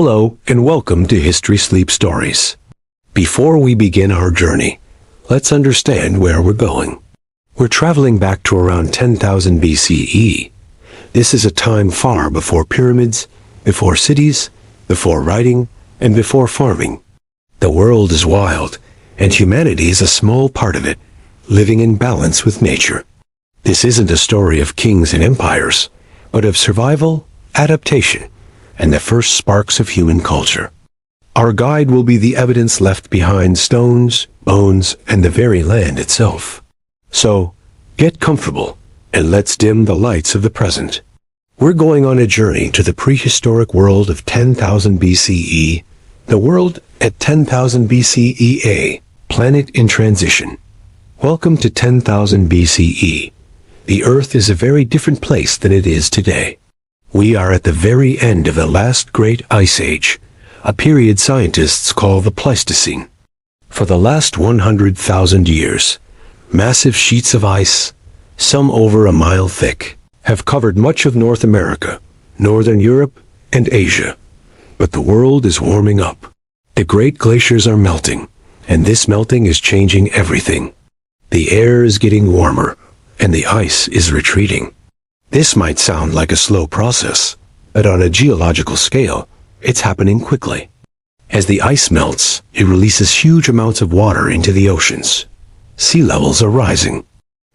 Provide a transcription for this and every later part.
Hello and welcome to History Sleep Stories. Before we begin our journey, let's understand where we're going. We're traveling back to around 10,000 BCE. This is a time far before pyramids, before cities, before writing, and before farming. The world is wild, and humanity is a small part of it, living in balance with nature. This isn't a story of kings and empires, but of survival, adaptation, and the first sparks of human culture. Our guide will be the evidence left behind stones, bones, and the very land itself. So, get comfortable, and let's dim the lights of the present. We're going on a journey to the prehistoric world of 10,000 BCE, the world at 10,000 BCEA, planet in transition. Welcome to 10,000 BCE. The Earth is a very different place than it is today. We are at the very end of the last great ice age, a period scientists call the Pleistocene. For the last 100,000 years, massive sheets of ice, some over a mile thick, have covered much of North America, Northern Europe, and Asia. But the world is warming up. The great glaciers are melting, and this melting is changing everything. The air is getting warmer, and the ice is retreating. This might sound like a slow process, but on a geological scale, it's happening quickly. As the ice melts, it releases huge amounts of water into the oceans. Sea levels are rising.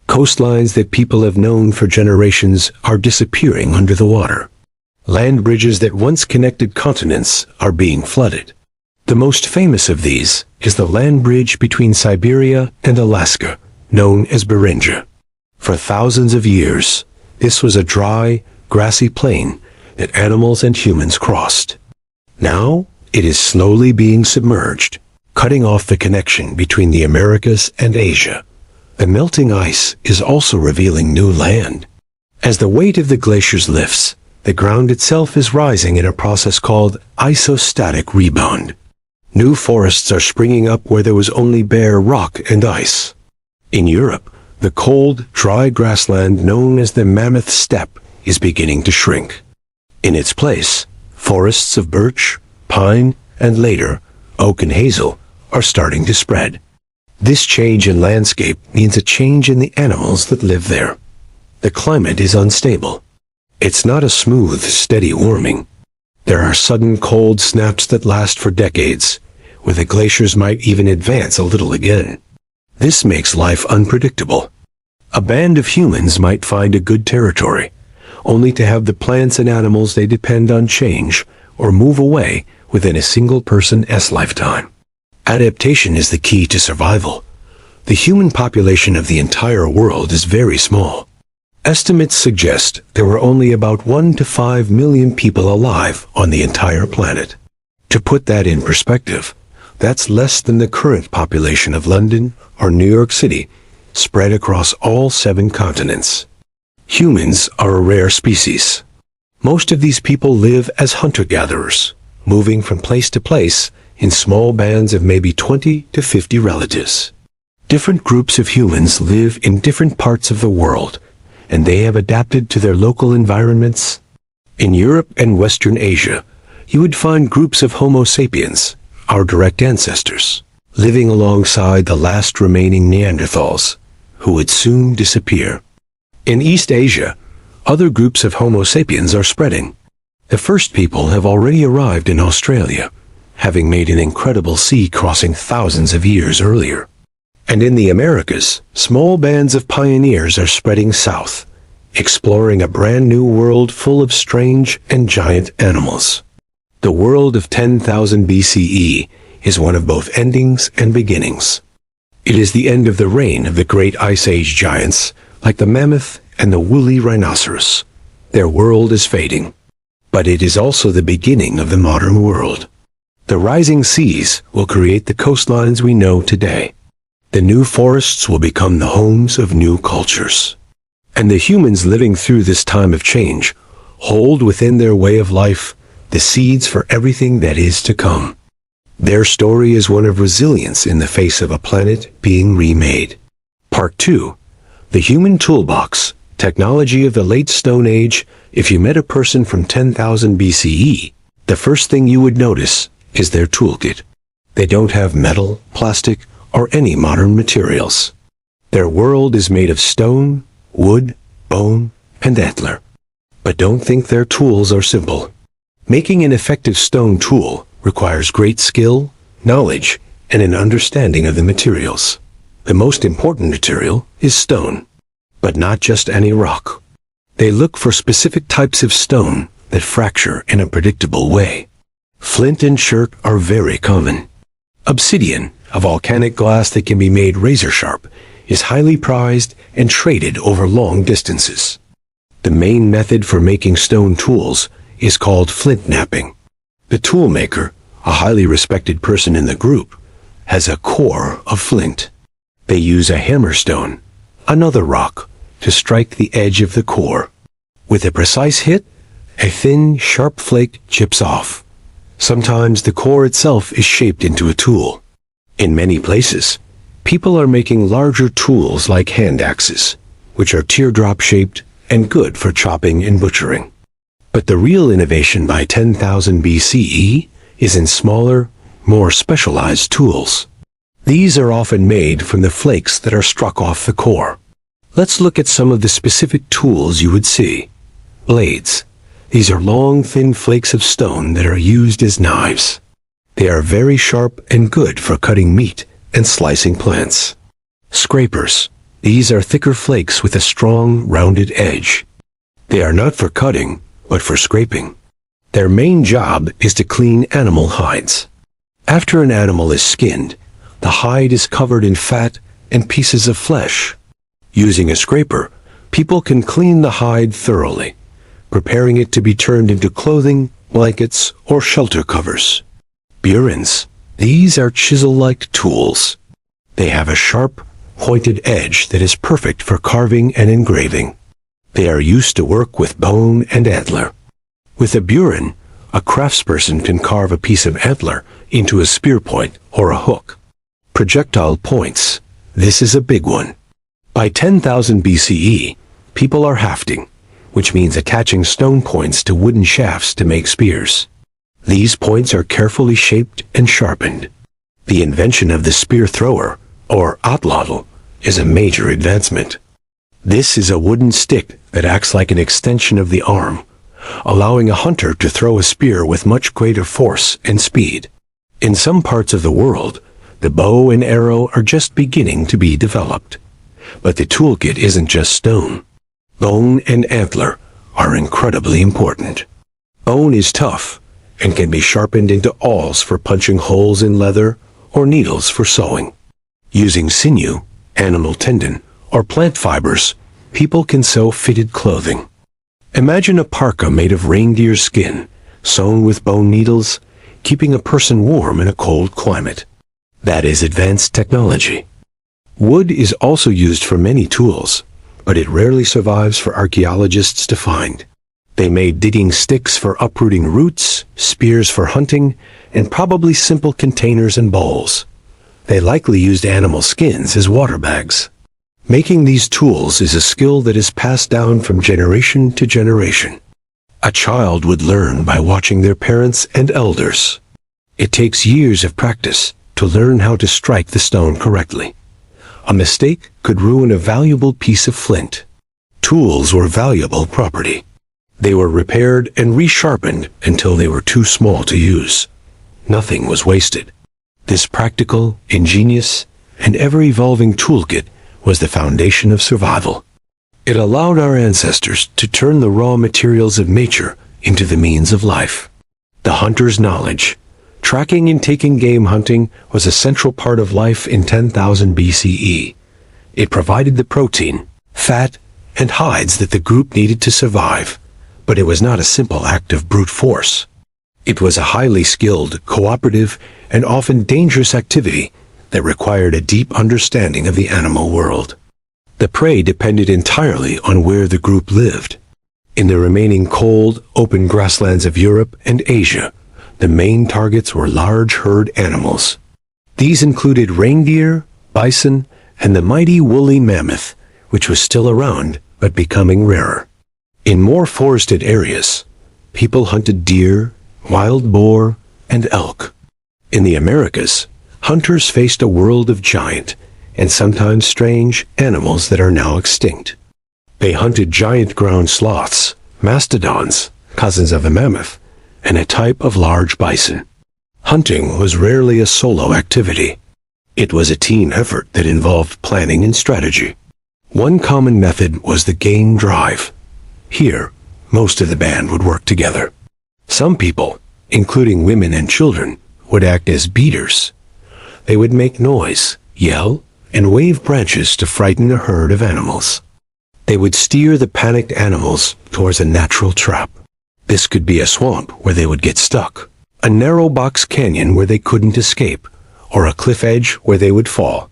Coastlines that people have known for generations are disappearing under the water. Land bridges that once connected continents are being flooded. The most famous of these is the land bridge between Siberia and Alaska, known as Beringia. For thousands of years, this was a dry, grassy plain that animals and humans crossed. Now, it is slowly being submerged, cutting off the connection between the Americas and Asia. The melting ice is also revealing new land. As the weight of the glaciers lifts, the ground itself is rising in a process called isostatic rebound. New forests are springing up where there was only bare rock and ice. In Europe, the cold, dry grassland known as the mammoth steppe is beginning to shrink. In its place, forests of birch, pine, and later, oak and hazel are starting to spread. This change in landscape means a change in the animals that live there. The climate is unstable. It's not a smooth, steady warming. There are sudden cold snaps that last for decades, where the glaciers might even advance a little again. This makes life unpredictable. A band of humans might find a good territory, only to have the plants and animals they depend on change or move away within a single person's lifetime. Adaptation is the key to survival. The human population of the entire world is very small. Estimates suggest there were only about 1 to 5 million people alive on the entire planet. To put that in perspective, that's less than the current population of London or New York City, spread across all 7 continents. Humans are a rare species. Most of these people live as hunter-gatherers, moving from place to place in small bands of maybe 20 to 50 relatives. Different groups of humans live in different parts of the world, and they have adapted to their local environments. In Europe and Western Asia, you would find groups of Homo sapiens, our direct ancestors, living alongside the last remaining Neanderthals, who would soon disappear. In East Asia, other groups of Homo sapiens are spreading. The first people have already arrived in Australia, having made an incredible sea crossing thousands of years earlier. And in the Americas, small bands of pioneers are spreading south, exploring a brand new world full of strange and giant animals. The world of 10,000 BCE is one of both endings and beginnings. It is the end of the reign of the great Ice Age giants, like the mammoth and the woolly rhinoceros. Their world is fading. But it is also the beginning of the modern world. The rising seas will create the coastlines we know today. The new forests will become the homes of new cultures. And the humans living through this time of change hold within their way of life the seeds for everything that is to come. Their story is one of resilience in the face of a planet being remade. Part 2. The Human Toolbox, Technology of the Late Stone Age. If you met a person from 10,000 BCE, The first thing you would notice is their toolkit. They don't have metal, plastic, or any modern materials. Their world is made of stone, wood, bone, and antler. But don't think their tools are simple. Making an effective stone tool requires great skill, knowledge, and an understanding of the materials. The most important material is stone, but not just any rock. They look for specific types of stone that fracture in a predictable way. Flint and chert are very common. Obsidian, a volcanic glass that can be made razor-sharp, is highly prized and traded over long distances. The main method for making stone tools is called flint knapping. The toolmaker, a highly respected person in the group, has a core of flint. They use a hammerstone, another rock, to strike the edge of the core. With a precise hit, a thin, sharp flake chips off. Sometimes the core itself is shaped into a tool. In many places, people are making larger tools like hand axes, which are teardrop-shaped and good for chopping and butchering. But the real innovation by 10,000 BCE is in smaller, more specialized tools. These are often made from the flakes that are struck off the core. Let's look at some of the specific tools you would see. Blades. These are long, thin flakes of stone that are used as knives. They are very sharp and good for cutting meat and slicing plants. Scrapers. These are thicker flakes with a strong, rounded edge. They are not for cutting, but for scraping. Their main job is to clean animal hides. After an animal is skinned, the hide is covered in fat and pieces of flesh. Using a scraper, people can clean the hide thoroughly, preparing it to be turned into clothing, blankets, or shelter covers. Burins. These are chisel-like tools. They have a sharp, pointed edge that is perfect for carving and engraving. They are used to work with bone and antler. With a burin, a craftsperson can carve a piece of antler into a spear point or a hook. Projectile points. This is a big one. By 10,000 BCE, people are hafting, which means attaching stone points to wooden shafts to make spears. These points are carefully shaped and sharpened. The invention of the spear thrower, or atlatl, is a major advancement. This is a wooden stick that acts like an extension of the arm, allowing a hunter to throw a spear with much greater force and speed. In some parts of the world, the bow and arrow are just beginning to be developed. But the toolkit isn't just stone. Bone and antler are incredibly important. Bone is tough and can be sharpened into awls for punching holes in leather or needles for sewing. Using sinew, animal tendon, or plant fibers, people can sew fitted clothing. Imagine a parka made of reindeer skin, sewn with bone needles, keeping a person warm in a cold climate. That is advanced technology. Wood is also used for many tools, but it rarely survives for archaeologists to find. They made digging sticks for uprooting roots, spears for hunting, and probably simple containers and bowls. They likely used animal skins as water bags. Making these tools is a skill that is passed down from generation to generation. A child would learn by watching their parents and elders. It takes years of practice to learn how to strike the stone correctly. A mistake could ruin a valuable piece of flint. Tools were valuable property. They were repaired and resharpened until they were too small to use. Nothing was wasted. This practical, ingenious, and ever-evolving toolkit was the foundation of survival. It allowed our ancestors to turn the raw materials of nature into the means of life. The hunter's knowledge. Tracking and taking game hunting was a central part of life in 10,000 BCE. It provided the protein, fat, and hides that the group needed to survive, but it was not a simple act of brute force. It was a highly skilled, cooperative, and often dangerous activity that required a deep understanding of the animal world. The prey depended entirely on where the group lived. In the remaining cold, open grasslands of Europe and Asia, the main targets were large herd animals. These included reindeer, bison, and the mighty woolly mammoth, which was still around but becoming rarer. In more forested areas, people hunted deer, wild boar, and elk. In the Americas, hunters faced a world of giant, and sometimes strange, animals that are now extinct. They hunted giant ground sloths, mastodons, cousins of the mammoth, and a type of large bison. Hunting was rarely a solo activity. It was a team effort that involved planning and strategy. One common method was the game drive. Here, most of the band would work together. Some people, including women and children, would act as beaters. They would make noise, yell, and wave branches to frighten a herd of animals. They would steer the panicked animals towards a natural trap. This could be a swamp where they would get stuck, a narrow box canyon where they couldn't escape, or a cliff edge where they would fall.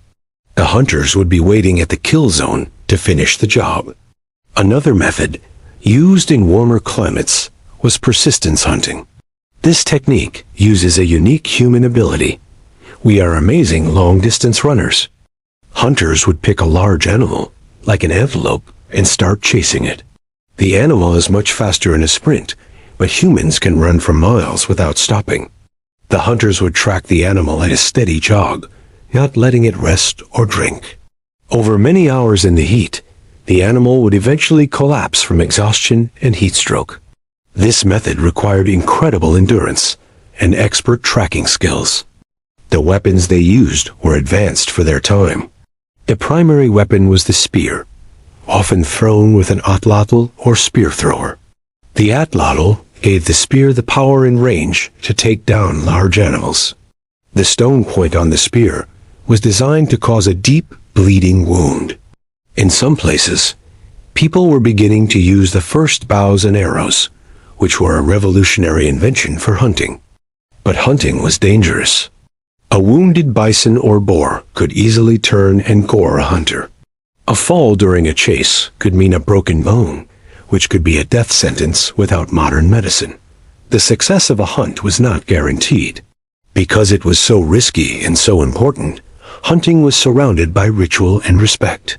The hunters would be waiting at the kill zone to finish the job. Another method, used in warmer climates, was persistence hunting. This technique uses a unique human ability. We are amazing long-distance runners. Hunters would pick a large animal, like an antelope, and start chasing it. The animal is much faster in a sprint, but humans can run for miles without stopping. The hunters would track the animal at a steady jog, not letting it rest or drink. Over many hours in the heat, the animal would eventually collapse from exhaustion and heat stroke. This method required incredible endurance and expert tracking skills. The weapons they used were advanced for their time. The primary weapon was the spear, often thrown with an atlatl or spear thrower. The atlatl gave the spear the power and range to take down large animals. The stone point on the spear was designed to cause a deep, bleeding wound. In some places, people were beginning to use the first bows and arrows, which were a revolutionary invention for hunting. But hunting was dangerous. A wounded bison or boar could easily turn and gore a hunter. A fall during a chase could mean a broken bone, which could be a death sentence without modern medicine. The success of a hunt was not guaranteed. Because it was so risky and so important, hunting was surrounded by ritual and respect.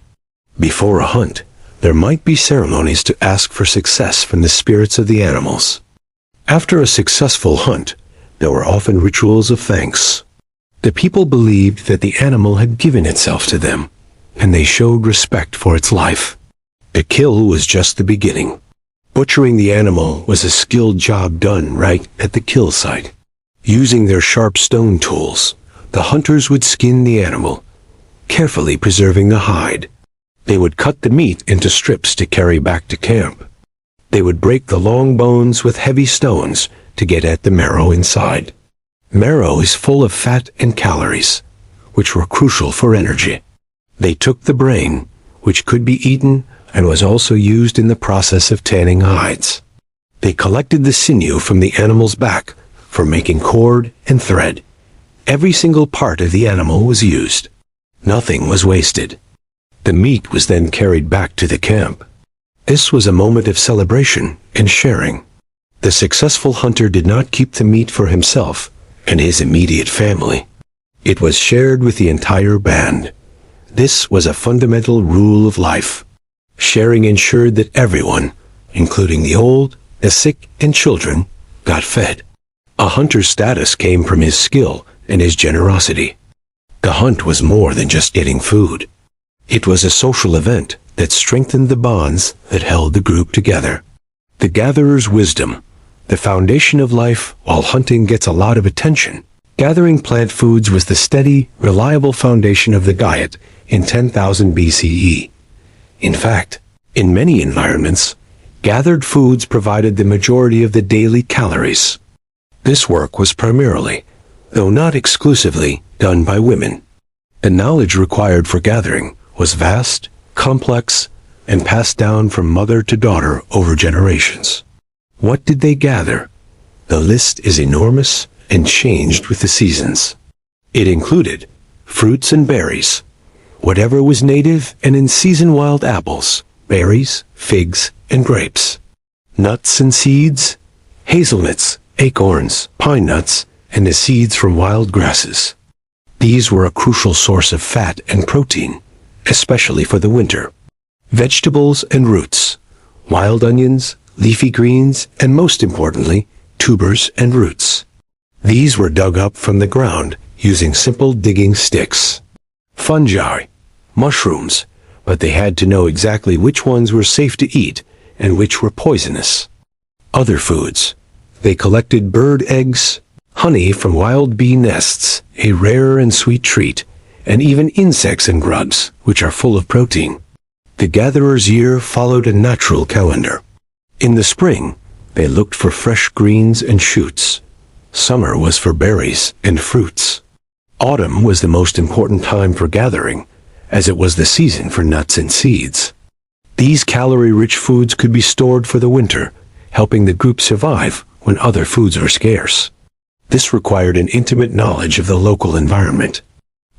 Before a hunt, there might be ceremonies to ask for success from the spirits of the animals. After a successful hunt, there were often rituals of thanks. The people believed that the animal had given itself to them, and they showed respect for its life. The kill was just the beginning. Butchering the animal was a skilled job done right at the kill site. Using their sharp stone tools, the hunters would skin the animal, carefully preserving the hide. They would cut the meat into strips to carry back to camp. They would break the long bones with heavy stones to get at the marrow inside. Marrow is full of fat and calories, which were crucial for energy. They took the brain, which could be eaten and was also used in the process of tanning hides. They collected the sinew from the animal's back for making cord and thread. Every single part of the animal was used. Nothing was wasted. The meat was then carried back to the camp. This was a moment of celebration and sharing. The successful hunter did not keep the meat for himself and his immediate family. It was shared with the entire band. This was a fundamental rule of life. Sharing ensured that everyone, including the old, the sick, and children, got fed. A hunter's status came from his skill and his generosity. The hunt was more than just getting food. It was a social event that strengthened the bonds that held the group together. The gatherer's wisdom, the foundation of life. While hunting gets a lot of attention, gathering plant foods was the steady, reliable foundation of the diet in 10,000 BCE. In fact, in many environments, gathered foods provided the majority of the daily calories. This work was primarily, though not exclusively, done by women. The knowledge required for gathering was vast, complex, and passed down from mother to daughter over generations. What did they gather? The list is enormous and changed with the seasons. It included fruits and berries, whatever was native and in-season wild apples, berries, figs, and grapes, nuts and seeds, hazelnuts, acorns, pine nuts, and the seeds from wild grasses. These were a crucial source of fat and protein, especially for the winter. Vegetables and roots, wild onions, leafy greens, and most importantly, tubers and roots. These were dug up from the ground using simple digging sticks. Fungi, mushrooms, but they had to know exactly which ones were safe to eat and which were poisonous. Other foods. They collected bird eggs, honey from wild bee nests, a rare and sweet treat, and even insects and grubs, which are full of protein. The gatherer's year followed a natural calendar. In the spring, they looked for fresh greens and shoots. Summer was for berries and fruits. Autumn was the most important time for gathering, as it was the season for nuts and seeds. These calorie-rich foods could be stored for the winter, helping the group survive when other foods were scarce. This required an intimate knowledge of the local environment.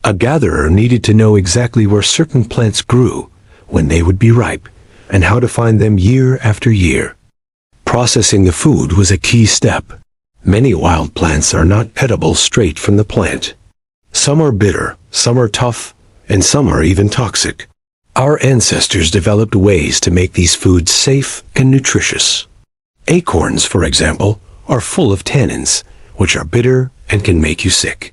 A gatherer needed to know exactly where certain plants grew, when they would be ripe, and how to find them year after year. Processing the food was a key step. Many wild plants are not edible straight from the plant. Some are bitter, some are tough, and some are even toxic. Our ancestors developed ways to make these foods safe and nutritious. Acorns, for example, are full of tannins, which are bitter and can make you sick.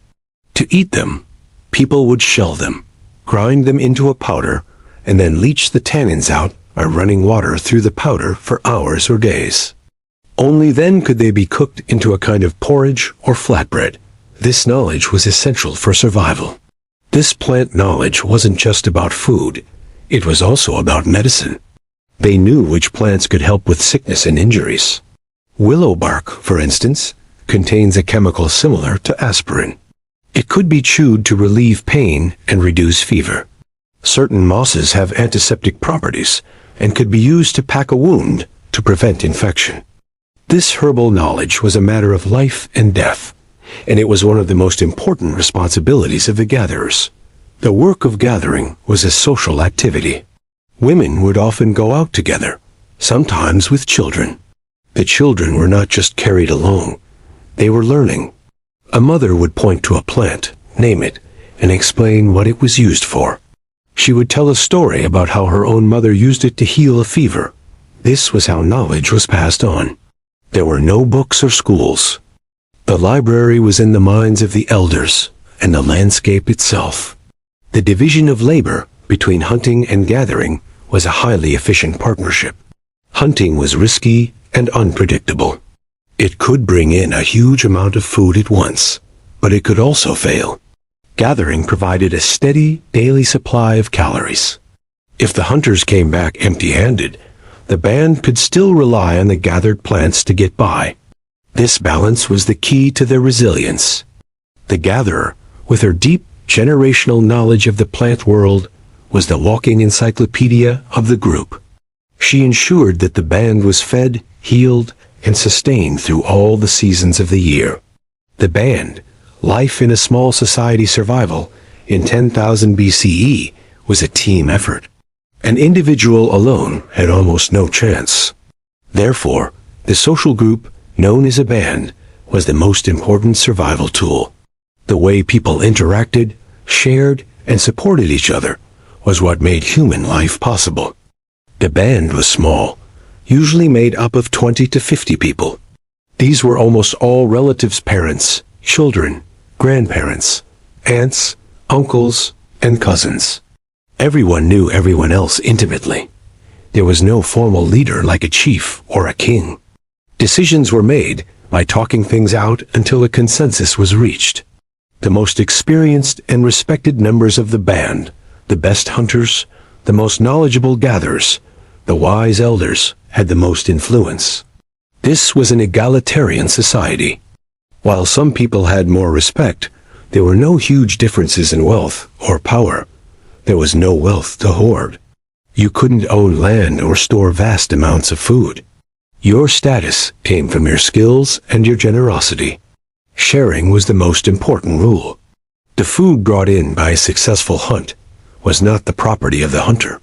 To eat them, people would shell them, grind them into a powder, and then leach the tannins out by running water through the powder for hours or days. Only then could they be cooked into a kind of porridge or flatbread. This knowledge was essential for survival. This plant knowledge wasn't just about food, it was also about medicine. They knew which plants could help with sickness and injuries. Willow bark, for instance, contains a chemical similar to aspirin. It could be chewed to relieve pain and reduce fever. Certain mosses have antiseptic properties and could be used to pack a wound to prevent infection. This herbal knowledge was a matter of life and death, and it was one of the most important responsibilities of the gatherers. The work of gathering was a social activity. Women would often go out together, sometimes with children. The children were not just carried along, they were learning. A mother would point to a plant, name it, and explain what it was used for. She would tell a story about how her own mother used it to heal a fever. This was how knowledge was passed on. There were no books or schools. The library was in the minds of the elders and the landscape itself. The division of labor between hunting and gathering was a highly efficient partnership. Hunting was risky and unpredictable. It could bring in a huge amount of food at once, but it could also fail. Gathering provided a steady, daily supply of calories. If the hunters came back empty-handed, the band could still rely on the gathered plants to get by. This balance was the key to their resilience. The gatherer, with her deep generational knowledge of the plant world, was the walking encyclopedia of the group. She ensured that the band was fed, healed, and sustained through all the seasons of the year. The band, life in a small society survival, in 10,000 BCE, was a team effort. An individual alone had almost no chance. Therefore, the social group, known as a band, was the most important survival tool. The way people interacted, shared, and supported each other was what made human life possible. The band was small, usually made up of 20 to 50 people. These were almost all relatives' parents, children, grandparents, aunts, uncles, and cousins. Everyone knew everyone else intimately. There was no formal leader like a chief or a king. Decisions were made by talking things out until a consensus was reached. The most experienced and respected members of the band, the best hunters, the most knowledgeable gatherers, the wise elders, had the most influence. This was an egalitarian society. While some people had more respect, there were no huge differences in wealth or power. There was no wealth to hoard. You couldn't own land or store vast amounts of food. Your status came from your skills and your generosity. Sharing was the most important rule. The food brought in by a successful hunt was not the property of the hunter.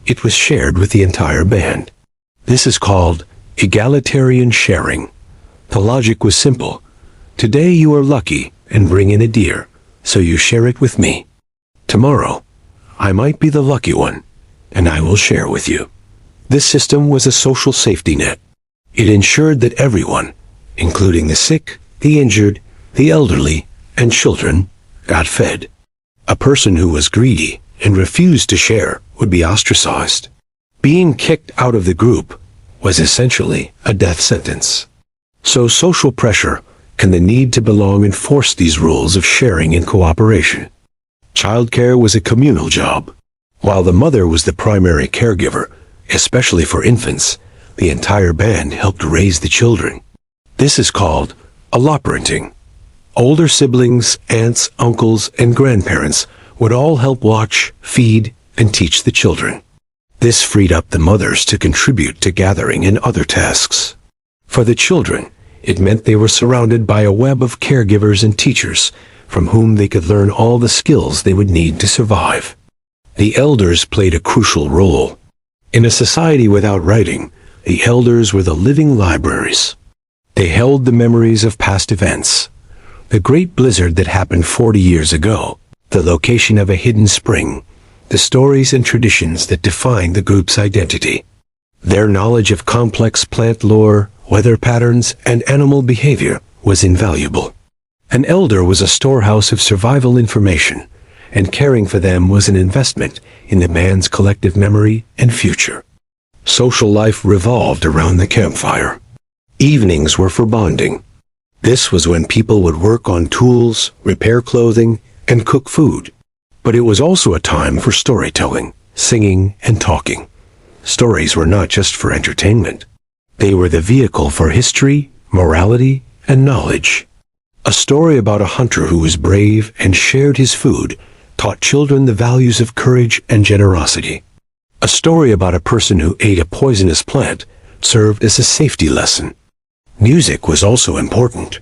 It was shared with the entire band. This is called egalitarian sharing. The logic was simple. Today you are lucky and bring in a deer, so you share it with me. Tomorrow, I might be the lucky one, and I will share with you. This system was a social safety net. It ensured that everyone, including the sick, the injured, the elderly, and children, got fed. A person who was greedy and refused to share would be ostracized. Being kicked out of the group was essentially a death sentence. So social pressure and the need to belong enforced these rules of sharing and cooperation. Childcare was a communal job. While the mother was the primary caregiver, especially for infants, the entire band helped raise the children. This is called allotparenting. Older siblings, aunts, uncles, and grandparents would all help watch, feed, and teach the children. This freed up the mothers to contribute to gathering and other tasks. For the children, it meant they were surrounded by a web of caregivers and teachers from whom they could learn all the skills they would need to survive. The elders played a crucial role. In a society without writing, the elders were the living libraries. They held the memories of past events. The great blizzard that happened 40 years ago, the location of a hidden spring, the stories and traditions that defined the group's identity. Their knowledge of complex plant lore, weather patterns, and animal behavior was invaluable. An elder was a storehouse of survival information, and caring for them was an investment in the band's collective memory and future. Social life revolved around the campfire. Evenings were for bonding. This was when people would work on tools, repair clothing, and cook food. But it was also a time for storytelling, singing, and talking. Stories were not just for entertainment. They were the vehicle for history, morality, and knowledge. A story about a hunter who was brave and shared his food taught children the values of courage and generosity. A story about a person who ate a poisonous plant served as a safety lesson. Music was also important.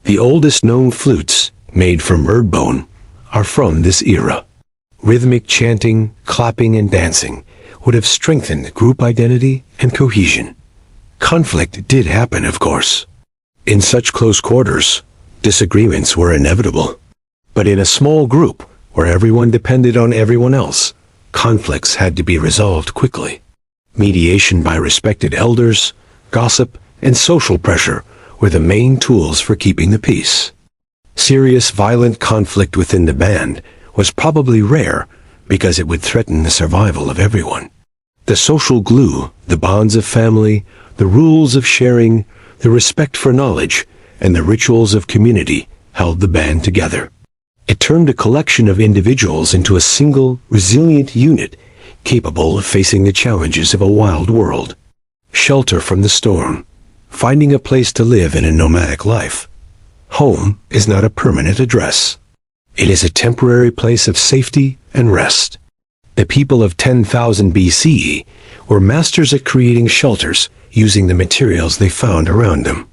The oldest known flutes, made from bird bone, are from this era. Rhythmic chanting, clapping, and dancing would have strengthened group identity and cohesion. Conflict did happen, of course. In such close quarters, disagreements were inevitable. But in a small group, where everyone depended on everyone else, conflicts had to be resolved quickly. Mediation by respected elders, gossip, and social pressure were the main tools for keeping the peace. Serious violent conflict within the band was probably rare because it would threaten the survival of everyone. The social glue, the bonds of family, the rules of sharing, the respect for knowledge, and the rituals of community held the band together. It turned a collection of individuals into a single, resilient unit capable of facing the challenges of a wild world. Shelter from the storm, finding a place to live in a nomadic life. Home is not a permanent address. It is a temporary place of safety and rest. The people of 10,000 BCE were masters at creating shelters using the materials they found around them.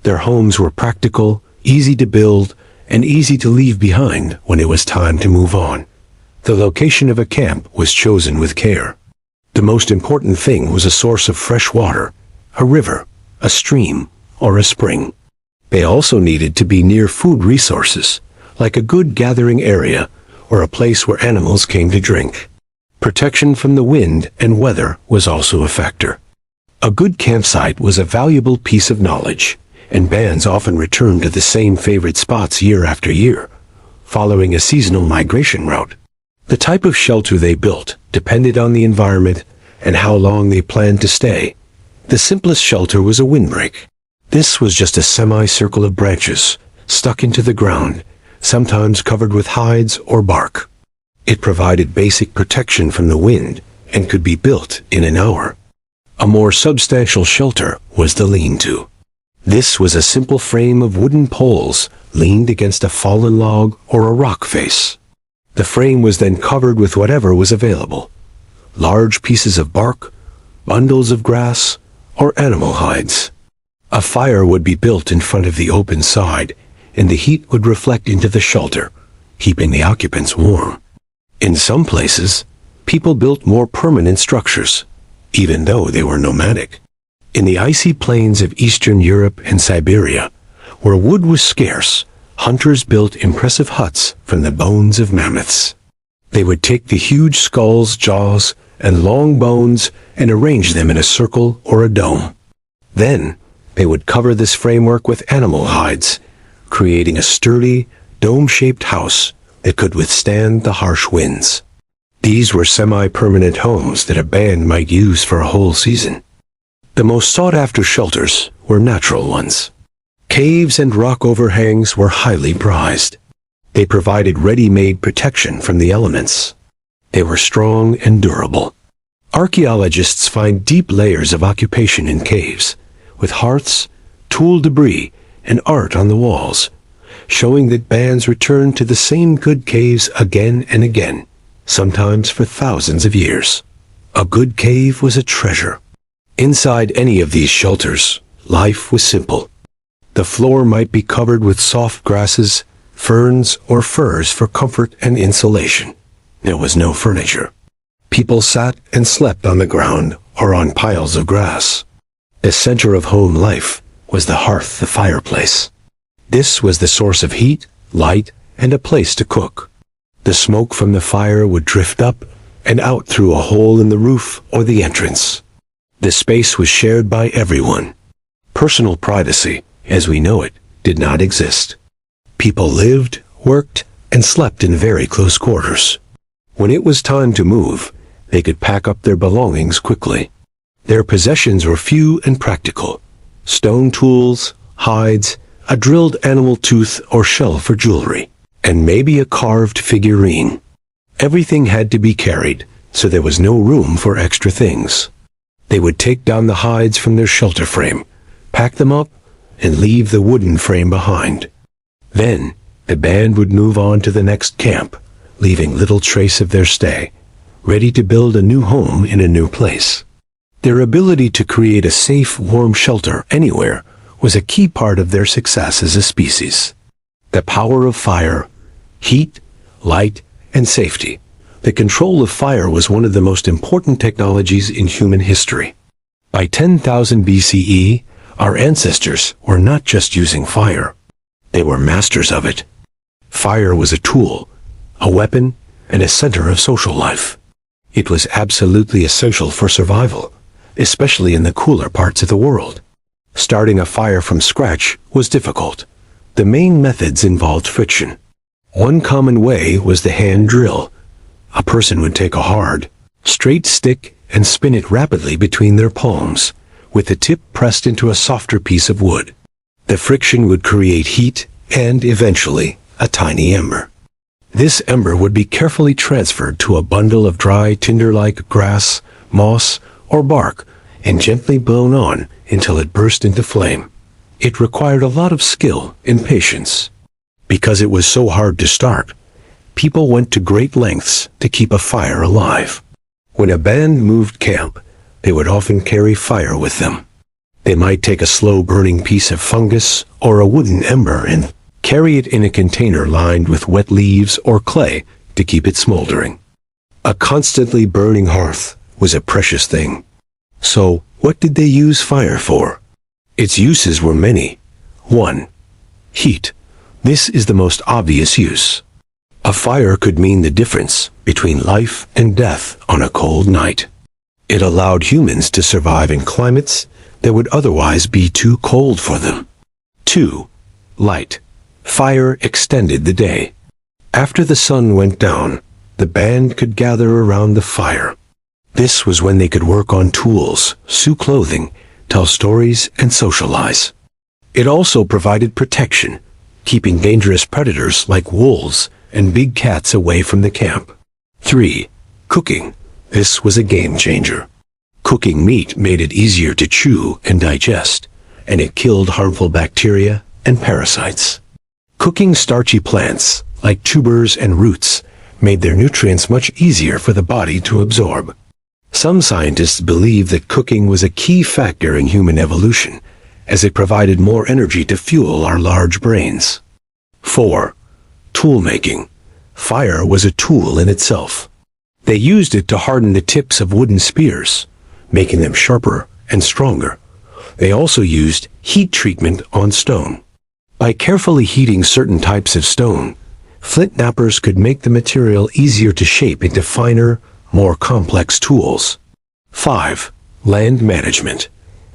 Their homes were practical, easy to build, and easy to leave behind when it was time to move on. The location of a camp was chosen with care. The most important thing was a source of fresh water, a river, a stream, or a spring. They also needed to be near food resources, like a good gathering area or a place where animals came to drink. Protection from the wind and weather was also a factor. A good campsite was a valuable piece of knowledge, and bands often returned to the same favorite spots year after year, following a seasonal migration route. The type of shelter they built depended on the environment and how long they planned to stay. The simplest shelter was a windbreak. This was just a semicircle of branches, stuck into the ground, sometimes covered with hides or bark. It provided basic protection from the wind and could be built in an hour. A more substantial shelter was the lean-to. This was a simple frame of wooden poles leaned against a fallen log or a rock face. The frame was then covered with whatever was available: large pieces of bark, bundles of grass, or animal hides. A fire would be built in front of the open side, and the heat would reflect into the shelter, keeping the occupants warm. In some places, people built more permanent structures, even though they were nomadic. In the icy plains of Eastern Europe and Siberia, where wood was scarce, hunters built impressive huts from the bones of mammoths. They would take the huge skulls, jaws, and long bones and arrange them in a circle or a dome. Then, They would cover this framework with animal hides, creating a sturdy, dome-shaped house that could withstand the harsh winds. These were semi-permanent homes that a band might use for a whole season. The most sought-after shelters were natural ones. Caves and rock overhangs were highly prized. They provided ready-made protection from the elements. They were strong and durable. Archaeologists find deep layers of occupation in caves, with hearths, tool debris, and art on the walls, showing that bands returned to the same good caves again and again, sometimes for thousands of years. A good cave was a treasure. Inside any of these shelters, life was simple. The floor might be covered with soft grasses, ferns, or furs for comfort and insulation. There was no furniture. People sat and slept on the ground or on piles of grass. The center of home life was the hearth, the fireplace. This was the source of heat, light, and a place to cook. The smoke from the fire would drift up and out through a hole in the roof or the entrance. The space was shared by everyone. Personal privacy, as we know it, did not exist. People lived, worked, and slept in very close quarters. When it was time to move, they could pack up their belongings quickly. Their possessions were few and practical: stone tools, hides, a drilled animal tooth or shell for jewelry, and maybe a carved figurine. Everything had to be carried, so there was no room for extra things. They would take down the hides from their shelter frame, pack them up, and leave the wooden frame behind. Then, the band would move on to the next camp, leaving little trace of their stay, ready to build a new home in a new place. Their ability to create a safe, warm shelter anywhere was a key part of their success as a species. The power of fire, heat, light, and safety. The control of fire was one of the most important technologies in human history. By 10,000 BCE, our ancestors were not just using fire. They were masters of it. Fire was a tool, a weapon, and a center of social life. It was absolutely essential for survival, especially in the cooler parts of the world. Starting a fire from scratch was difficult. The main methods involved friction. One common way was the hand drill. A person would take a hard, straight stick and spin it rapidly between their palms, with the tip pressed into a softer piece of wood. The friction would create heat and, eventually, a tiny ember. This ember would be carefully transferred to a bundle of dry tinder-like grass, moss, or bark, and gently blown on until it burst into flame. It required a lot of skill and patience. Because it was so hard to start, people went to great lengths to keep a fire alive. When a band moved camp, they would often carry fire with them. They might take a slow-burning piece of fungus or a wooden ember and carry it in a container lined with wet leaves or clay to keep it smoldering. A constantly burning hearth was a precious thing. So, what did they use fire for? Its uses were many. 1. Heat. This is the most obvious use. A fire could mean the difference between life and death on a cold night. It allowed humans to survive in climates that would otherwise be too cold for them. 2. Light. Fire extended the day. After the sun went down, the band could gather around the fire. This was when they could work on tools, sew clothing, tell stories, and socialize. It also provided protection, keeping dangerous predators like wolves and big cats away from the camp. 3. Cooking. This was a game changer. Cooking meat made it easier to chew and digest, and it killed harmful bacteria and parasites. Cooking starchy plants, like tubers and roots, made their nutrients much easier for the body to absorb. Some scientists believe that cooking was a key factor in human evolution, as it provided more energy to fuel our large brains. 4. Tool making. Fire was a tool in itself. They used it to harden the tips of wooden spears, making them sharper and stronger. They also used heat treatment on stone. By carefully heating certain types of stone, flint knappers could make the material easier to shape into finer, more complex tools. 5. Land management.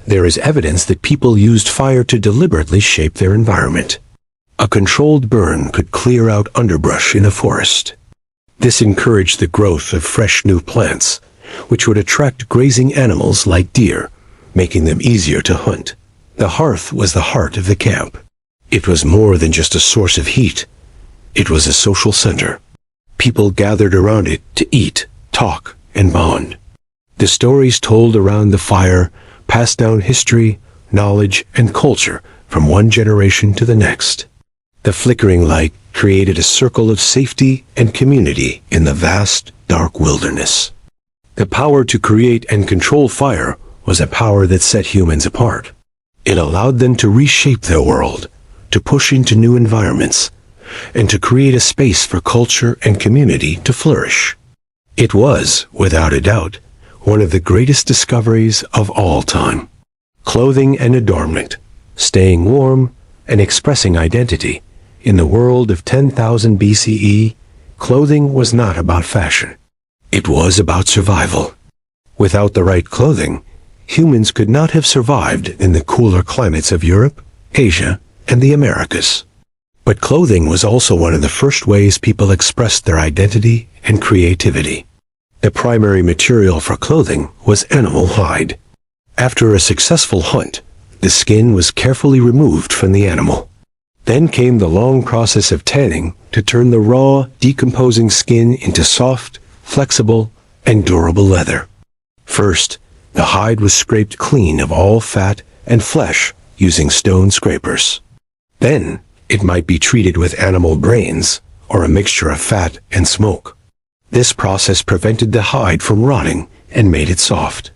there is evidence that people used fire to deliberately shape their environment. A controlled burn could clear out underbrush in a forest. This encouraged the growth of fresh new plants, which would attract grazing animals like deer, making them easier to hunt. The hearth was the heart of the camp. It was more than just a source of heat. It was a social center. People gathered around it to eat, talk, and bond. The stories told around the fire passed down history, knowledge, and culture from one generation to the next. The flickering light created a circle of safety and community in the vast, dark wilderness. The power to create and control fire was a power that set humans apart. It allowed them to reshape their world, to push into new environments, and to create a space for culture and community to flourish. It was, without a doubt, one of the greatest discoveries of all time. Clothing and adornment, staying warm, and expressing identity. In the world of 10,000 BCE, clothing was not about fashion. It was about survival. Without the right clothing, humans could not have survived in the cooler climates of Europe, Asia, and the Americas. But clothing was also one of the first ways people expressed their identity and creativity. The primary material for clothing was animal hide. After a successful hunt, the skin was carefully removed from the animal. Then came the long process of tanning to turn the raw, decomposing skin into soft, flexible, and durable leather. First, the hide was scraped clean of all fat and flesh using stone scrapers. Then, it might be treated with animal brains or a mixture of fat and smoke. This process prevented the hide from rotting and made it soft.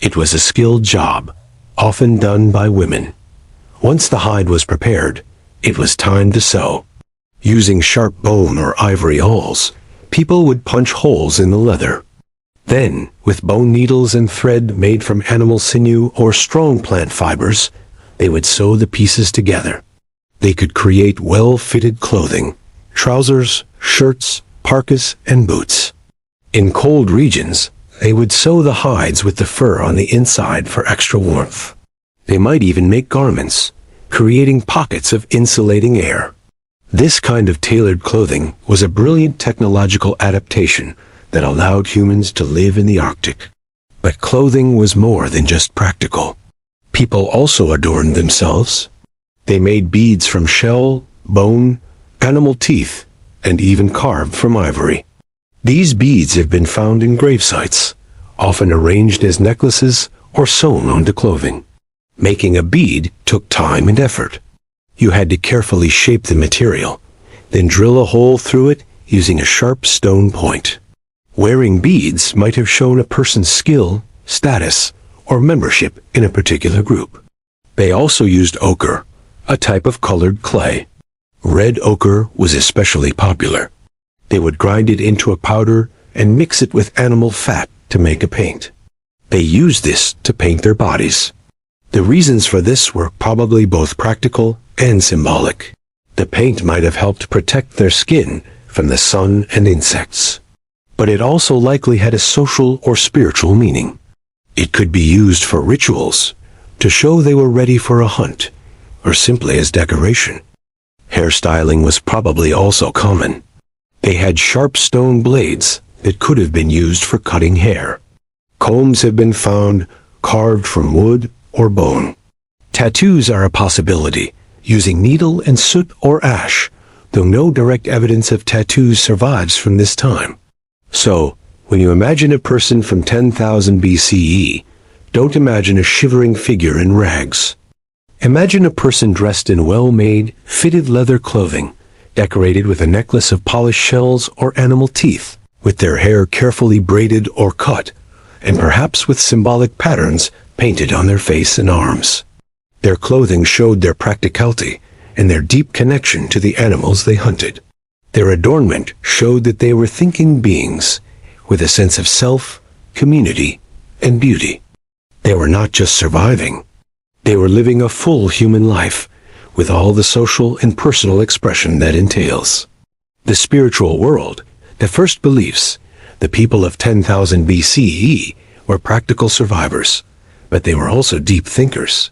It was a skilled job, often done by women. Once the hide was prepared, it was time to sew. Using sharp bone or ivory awls, people would punch holes in the leather. Then, with bone needles and thread made from animal sinew or strong plant fibers, they would sew the pieces together. They could create well-fitted clothing, trousers, shirts, parkas, and boots. In cold regions, they would sew the hides with the fur on the inside for extra warmth. They might even make garments, creating pockets of insulating air. This kind of tailored clothing was a brilliant technological adaptation that allowed humans to live in the Arctic. But clothing was more than just practical. People also adorned themselves. They made beads from shell, bone, animal teeth, and even carved from ivory. These beads have been found in grave sites, often arranged as necklaces or sewn onto clothing. Making a bead took time and effort. You had to carefully shape the material, then drill a hole through it using a sharp stone point. Wearing beads might have shown a person's skill, status, or membership in a particular group. They also used ochre, a type of colored clay. Red ochre was especially popular. They would grind it into a powder and mix it with animal fat to make a paint. They used this to paint their bodies. The reasons for this were probably both practical and symbolic. The paint might have helped protect their skin from the sun and insects. But it also likely had a social or spiritual meaning. It could be used for rituals, to show they were ready for a hunt, or simply as decoration. Hairstyling was probably also common. They had sharp stone blades that could have been used for cutting hair. Combs have been found carved from wood or bone. Tattoos are a possibility, using needle and soot or ash, though no direct evidence of tattoos survives from this time. So, when you imagine a person from 10,000 BCE, don't imagine a shivering figure in rags. Imagine a person dressed in well-made, fitted leather clothing, decorated with a necklace of polished shells or animal teeth, with their hair carefully braided or cut, and perhaps with symbolic patterns painted on their face and arms. Their clothing showed their practicality and their deep connection to the animals they hunted. Their adornment showed that they were thinking beings, with a sense of self, community, and beauty. They were not just surviving. They were living a full human life, with all the social and personal expression that entails. The spiritual world, the first beliefs, the people of 10,000 BCE were practical survivors. but they were also deep thinkers.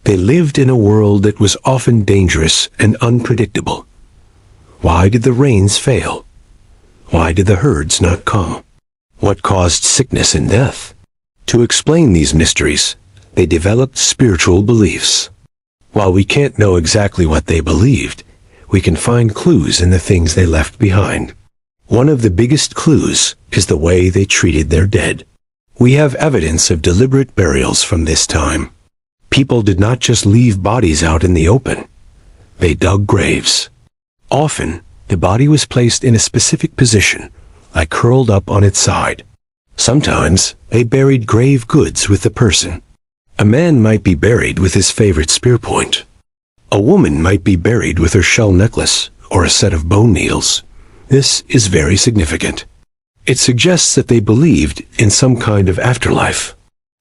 They lived in a world that was often dangerous and unpredictable. Why did the rains fail? Why did the herds not come? What caused sickness and death? To explain these mysteries, they developed spiritual beliefs. While we can't know exactly what they believed, we can find clues in the things they left behind. One of the biggest clues is the way they treated their dead. We have evidence of deliberate burials from this time. People did not just leave bodies out in the open. They dug graves. Often, the body was placed in a specific position, like curled up on its side. Sometimes, they buried grave goods with the person. A man might be buried with his favorite spear point. A woman might be buried with her shell necklace or a set of bone needles. This is very significant. It suggests that they believed in some kind of afterlife.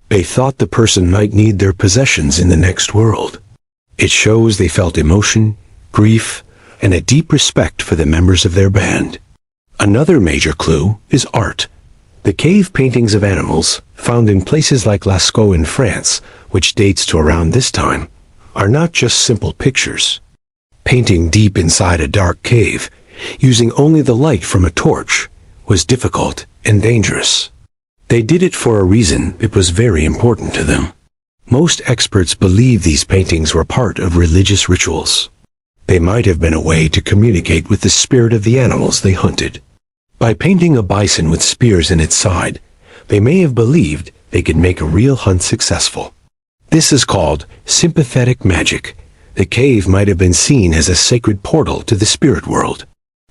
They thought the person might need their possessions in the next world. It shows they felt emotion, grief, and a deep respect for the members of their band. Another major clue is art. The cave paintings of animals, found in places like Lascaux in France, which dates to around this time, are not just simple pictures. Painting deep inside a dark cave, using only the light from a torch, was difficult and dangerous. They did it for a reason that was very important to them. Most experts believe these paintings were part of religious rituals. They might have been a way to communicate with the spirit of the animals they hunted. By painting a bison with spears in its side, they may have believed they could make a real hunt successful. This is called sympathetic magic. The cave might have been seen as a sacred portal to the spirit world.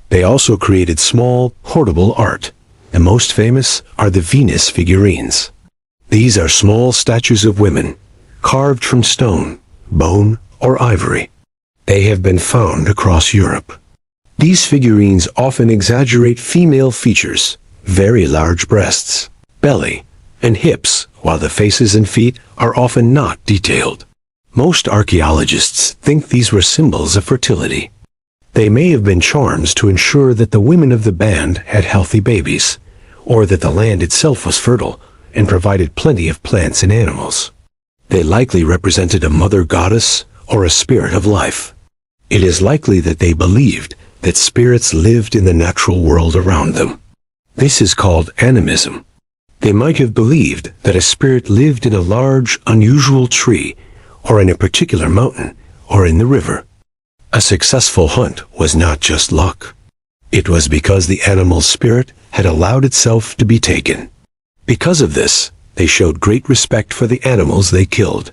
They also created small, portable art. The most famous are the Venus figurines. These are small statues of women, carved from stone, bone, or ivory. They have been found across Europe. These figurines often exaggerate female features, very large breasts, belly, and hips, while the faces and feet are often not detailed. Most archaeologists think these were symbols of fertility. They may have been charms to ensure that the women of the band had healthy babies, or that the land itself was fertile and provided plenty of plants and animals. They likely represented a mother goddess or a spirit of life. It is likely that they believed that spirits lived in the natural world around them. This is called animism. They might have believed that a spirit lived in a large, unusual tree, or in a particular mountain, or in the river. A successful hunt was not just luck. It was because the animal's spirit had allowed itself to be taken. Because of this, they showed great respect for the animals they killed,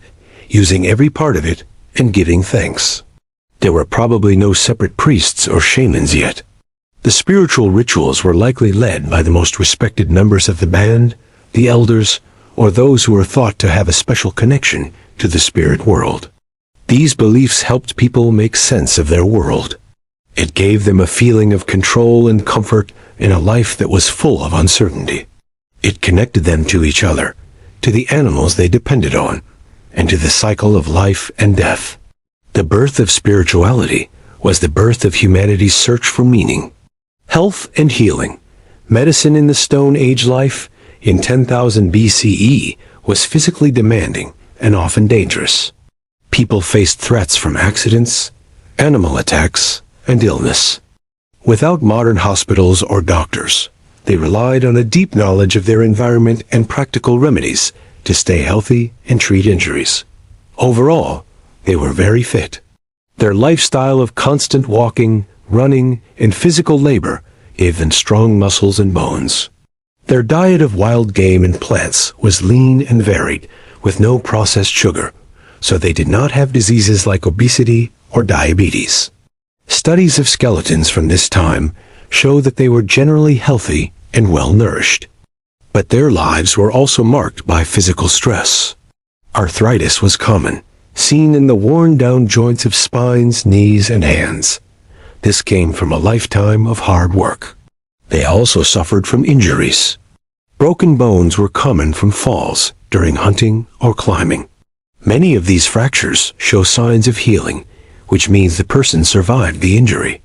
using every part of it and giving thanks. There were probably no separate priests or shamans yet. The spiritual rituals were likely led by the most respected members of the band, the elders, or those who were thought to have a special connection to the spirit world. These beliefs helped people make sense of their world. It gave them a feeling of control and comfort in a life that was full of uncertainty. It connected them to each other, to the animals they depended on, and to the cycle of life and death. The birth of spirituality was the birth of humanity's search for meaning. Health and healing. Medicine in the Stone Age life in 10,000 BCE was physically demanding and often dangerous. People faced threats from accidents, animal attacks, and illness. Without modern hospitals or doctors, they relied on a deep knowledge of their environment and practical remedies to stay healthy and treat injuries. Overall, they were very fit. Their lifestyle of constant walking, running, and physical labor gave them strong muscles and bones. Their diet of wild game and plants was lean and varied, with no processed sugar, so they did not have diseases like obesity or diabetes. Studies of skeletons from this time show that they were generally healthy and well-nourished. But their lives were also marked by physical stress. Arthritis was common, seen in the worn-down joints of spines, knees, and hands. This came from a lifetime of hard work. They also suffered from injuries. Broken bones were common from falls during hunting or climbing. Many of these fractures show signs of healing, which means the person survived the injury.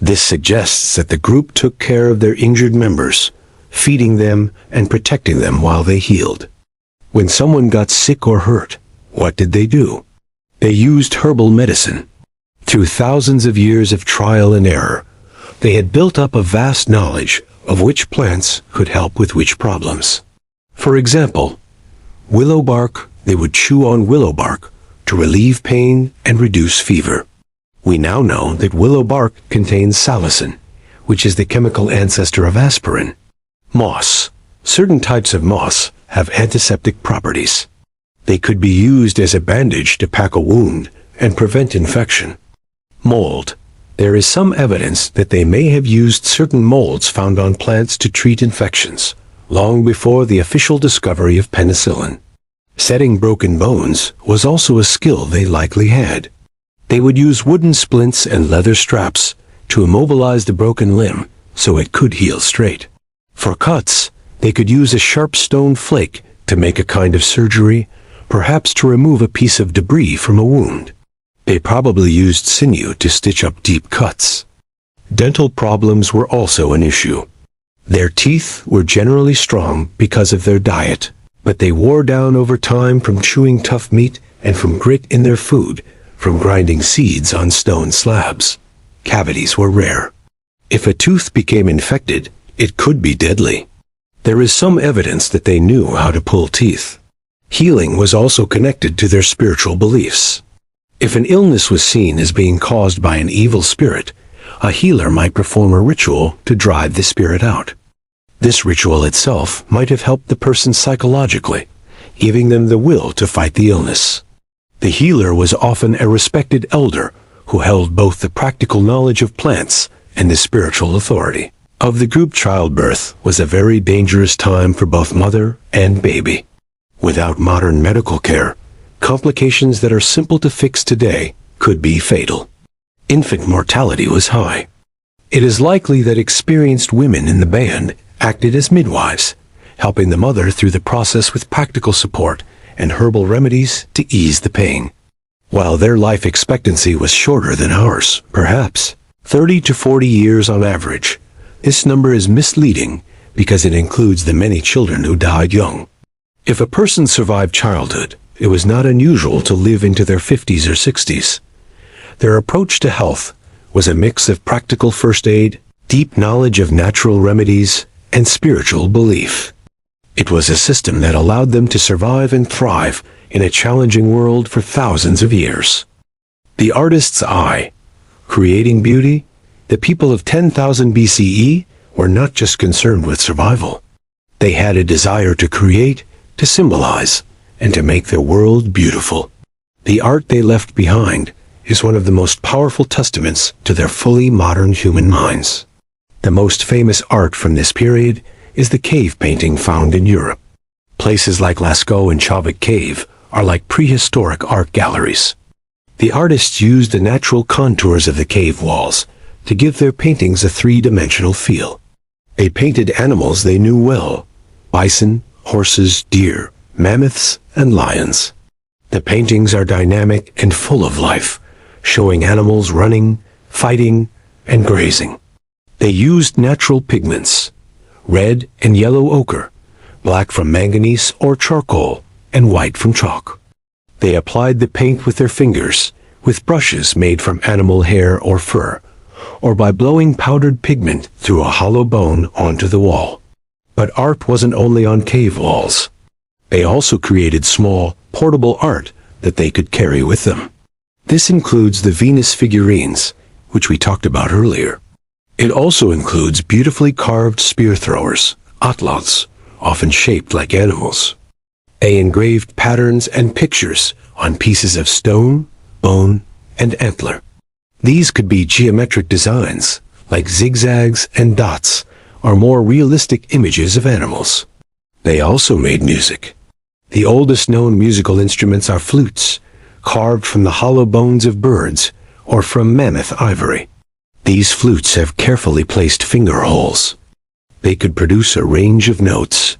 This suggests that the group took care of their injured members, feeding them and protecting them while they healed. When someone got sick or hurt, what did they do? They used herbal medicine. Through thousands of years of trial and error, they had built up a vast knowledge of which plants could help with which problems. For example, willow bark, they would chew on willow bark to relieve pain and reduce fever. We now know that willow bark contains salicin, which is the chemical ancestor of aspirin. Moss. Certain types of moss have antiseptic properties. They could be used as a bandage to pack a wound and prevent infection. Mold. There is some evidence that they may have used certain molds found on plants to treat infections, long before the official discovery of penicillin. Setting broken bones was also a skill they likely had. They would use wooden splints and leather straps to immobilize the broken limb so it could heal straight. For cuts, they could use a sharp stone flake to make a kind of surgery, perhaps to remove a piece of debris from a wound. They probably used sinew to stitch up deep cuts. Dental problems were also an issue. Their teeth were generally strong because of their diet, but they wore down over time from chewing tough meat and from grit in their food, from grinding seeds on stone slabs. Cavities were rare. If a tooth became infected, it could be deadly. There is some evidence that they knew how to pull teeth. Healing was also connected to their spiritual beliefs. If an illness was seen as being caused by an evil spirit, a healer might perform a ritual to drive the spirit out. This ritual itself might have helped the person psychologically, giving them the will to fight the illness. The healer was often a respected elder who held both the practical knowledge of plants and the spiritual authority. Of the group, childbirth was a very dangerous time for both mother and baby. Without modern medical care, complications that are simple to fix today could be fatal. Infant mortality was high. It is likely that experienced women in the band acted as midwives, helping the mother through the process with practical support and herbal remedies to ease the pain. While their life expectancy was shorter than ours, perhaps 30 to 40 years on average, this number is misleading because it includes the many children who died young. If a person survived childhood, it was not unusual to live into their 50s or 60s. Their approach to health was a mix of practical first aid, deep knowledge of natural remedies, and spiritual belief. It was a system that allowed them to survive and thrive in a challenging world for thousands of years. The artist's eye. Creating beauty, the people of 10,000 BCE were not just concerned with survival. They had a desire to create, to symbolize, and to make their world beautiful. The art they left behind is one of the most powerful testaments to their fully modern human minds. The most famous art from this period is the cave painting found in Europe. Places like Lascaux and Chauvet Cave are like prehistoric art galleries. The artists used the natural contours of the cave walls to give their paintings a three-dimensional feel. They painted animals they knew well: bison, horses, deer, mammoths, and lions. The paintings are dynamic and full of life, showing animals running, fighting, and grazing. They used natural pigments: red and yellow ochre, black from manganese or charcoal, and white from chalk. They applied the paint with their fingers, with brushes made from animal hair or fur, or by blowing powdered pigment through a hollow bone onto the wall. But art wasn't only on cave walls. They also created small, portable art that they could carry with them. This includes the Venus figurines, which we talked about earlier. It also includes beautifully carved spear throwers, atlas, often shaped like animals. They engraved patterns and pictures on pieces of stone, bone, and antler. These could be geometric designs, like zigzags and dots, or more realistic images of animals. They also made music. The oldest known musical instruments are flutes, carved from the hollow bones of birds or from mammoth ivory. These flutes have carefully placed finger holes. They could produce a range of notes.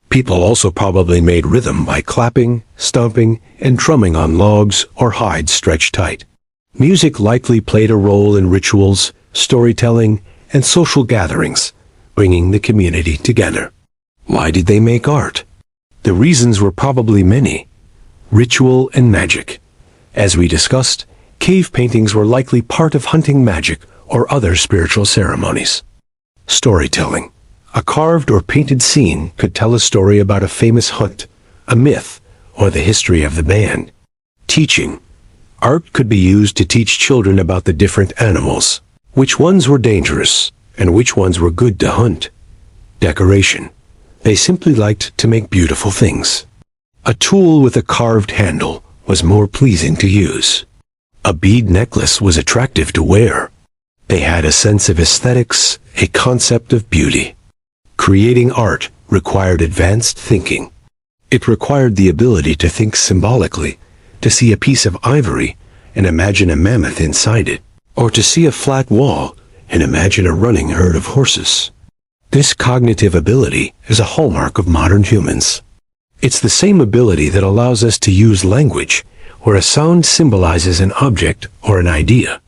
People also probably made rhythm by clapping, stomping, and drumming on logs or hides stretched tight. Music likely played a role in rituals, storytelling, and social gatherings, bringing the community together. Why did they make art? The reasons were probably many: ritual and magic. As we discussed, cave paintings were likely part of hunting magic or other spiritual ceremonies. Storytelling. A carved or painted scene could tell a story about a famous hunt, a myth, or the history of the band. Teaching. Art could be used to teach children about the different animals, which ones were dangerous, and which ones were good to hunt. Decoration. They simply liked to make beautiful things. A tool with a carved handle was more pleasing to use. A bead necklace was attractive to wear. They had a sense of aesthetics, a concept of beauty. Creating art required advanced thinking. It required the ability to think symbolically, to see a piece of ivory and imagine a mammoth inside it, or to see a flat wall and imagine a running herd of horses. This cognitive ability is a hallmark of modern humans. It's the same ability that allows us to use language, where a sound symbolizes an object or an idea.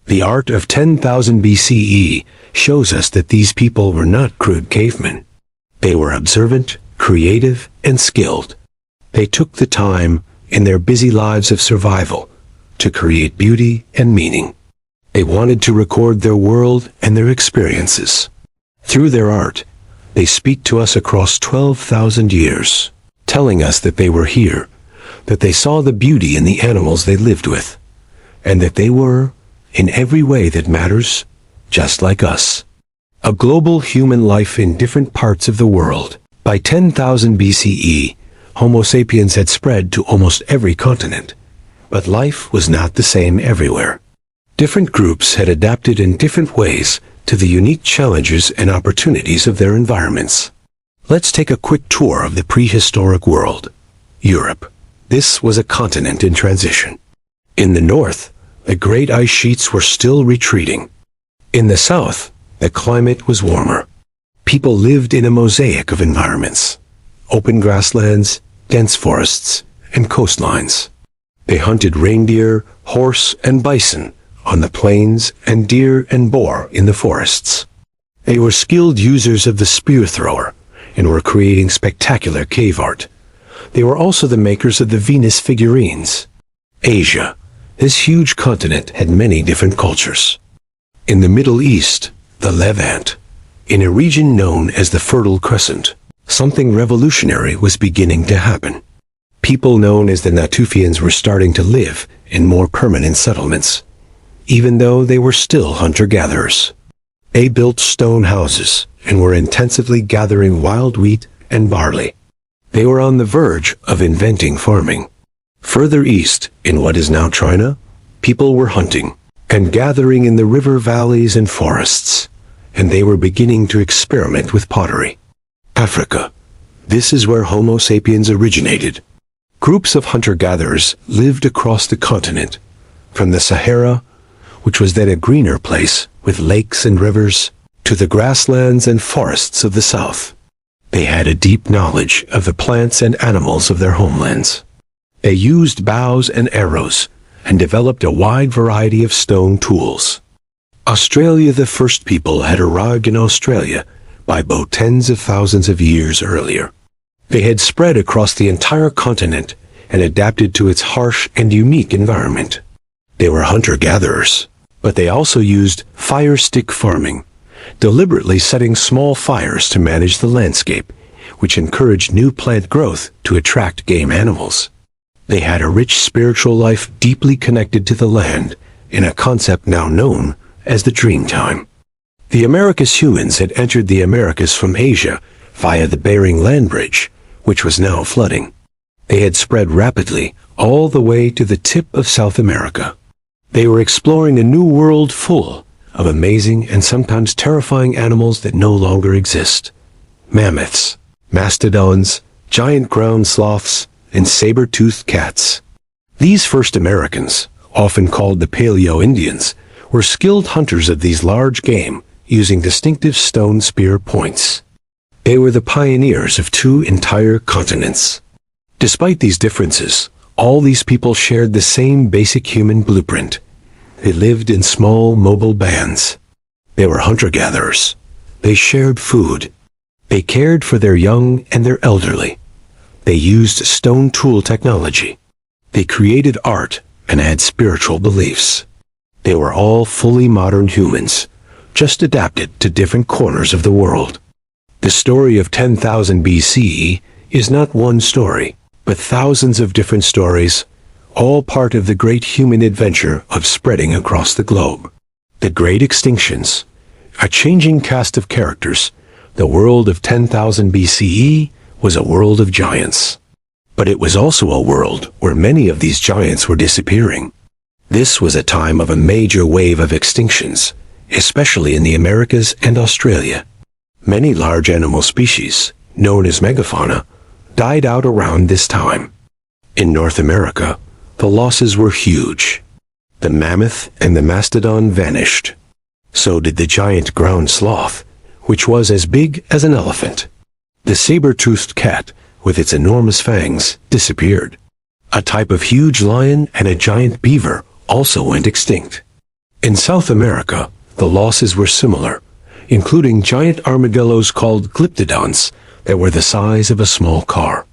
The art of 10,000 BCE shows us that these people were not crude cavemen. They were observant, creative, and skilled. They took the time, in their busy lives of survival, to create beauty and meaning. They wanted to record their world and their experiences. Through their art, they speak to us across 12,000 years, telling us that they were here, that they saw the beauty in the animals they lived with, and that they were, in every way that matters, just like us. A global human life in different parts of the world. By 10,000 BCE, Homo sapiens had spread to almost every continent, but life was not the same everywhere. Different groups had adapted in different ways to the unique challenges and opportunities of their environments. Let's take a quick tour of the prehistoric world. Europe. This was a continent in transition. In the north, the great ice sheets were still retreating. In the south, the climate was warmer. People lived in a mosaic of environments: open grasslands, dense forests, and coastlines. They hunted reindeer, horse, and bison on the plains, and deer and boar in the forests. They were skilled users of the spear thrower and were creating spectacular cave art. They were also the makers of the Venus figurines. Asia. This huge continent had many different cultures. In the Middle East, the Levant, in a region known as the Fertile Crescent, something revolutionary was beginning to happen. People known as the Natufians were starting to live in more permanent settlements, even though they were still hunter-gatherers. They built stone houses and were intensively gathering wild wheat and barley. They were on the verge of inventing farming. Further east, in what is now China, people were hunting and gathering in the river valleys and forests, and they were beginning to experiment with pottery. Africa. This is where Homo sapiens originated. Groups of hunter-gatherers lived across the continent, from the Sahara, which was then a greener place with lakes and rivers, to the grasslands and forests of the south. They had a deep knowledge of the plants and animals of their homelands. They used bows and arrows and developed a wide variety of stone tools. Australia. The first people had arrived in Australia by boat tens of thousands of years earlier. They had spread across the entire continent and adapted to its harsh and unique environment. They were hunter-gatherers, but they also used fire stick farming, deliberately setting small fires to manage the landscape, which encouraged new plant growth to attract game animals. They had a rich spiritual life deeply connected to the land, in a concept now known as the Dreamtime. The Americas. Humans had entered the Americas from Asia via the Bering Land Bridge, which was now flooding. They had spread rapidly all the way to the tip of South America. They were exploring a new world full of amazing and sometimes terrifying animals that no longer exist. Mammoths, mastodons, giant ground sloths, and saber-toothed cats. These first Americans, often called the Paleo-Indians, were skilled hunters of these large game using distinctive stone spear points. They were the pioneers of two entire continents. Despite these differences, all these people shared the same basic human blueprint. They lived in small, mobile bands. They were hunter-gatherers. They shared food. They cared for their young and their elderly. They used stone tool technology. They created art and had spiritual beliefs. They were all fully modern humans, just adapted to different corners of the world. The story of 10,000 BCE is not one story, but thousands of different stories, all part of the great human adventure of spreading across the globe. The Great Extinctions, a changing cast of characters. The world of 10,000 BCE was a world of giants. But it was also a world where many of these giants were disappearing. This was a time of a major wave of extinctions, especially in the Americas and Australia. Many large animal species, known as megafauna, died out around this time. In North America, the losses were huge. The mammoth and the mastodon vanished. So did the giant ground sloth, which was as big as an elephant. The saber-toothed cat, with its enormous fangs, disappeared. A type of huge lion and a giant beaver also went extinct. In South America, the losses were similar, including giant armadillos called glyptodons that were the size of a small car.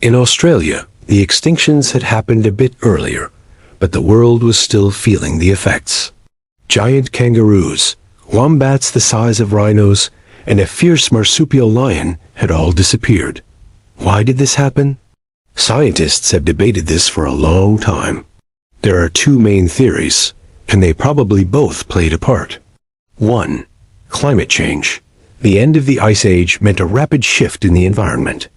In Australia, the extinctions had happened a bit earlier, but the world was still feeling the effects. Giant kangaroos, wombats the size of rhinos, and a fierce marsupial lion had all disappeared. Why did this happen? Scientists have debated this for a long time. There are two main theories, and they probably both played a part. 1. Climate change. The end of the Ice Age meant a rapid shift in the environment.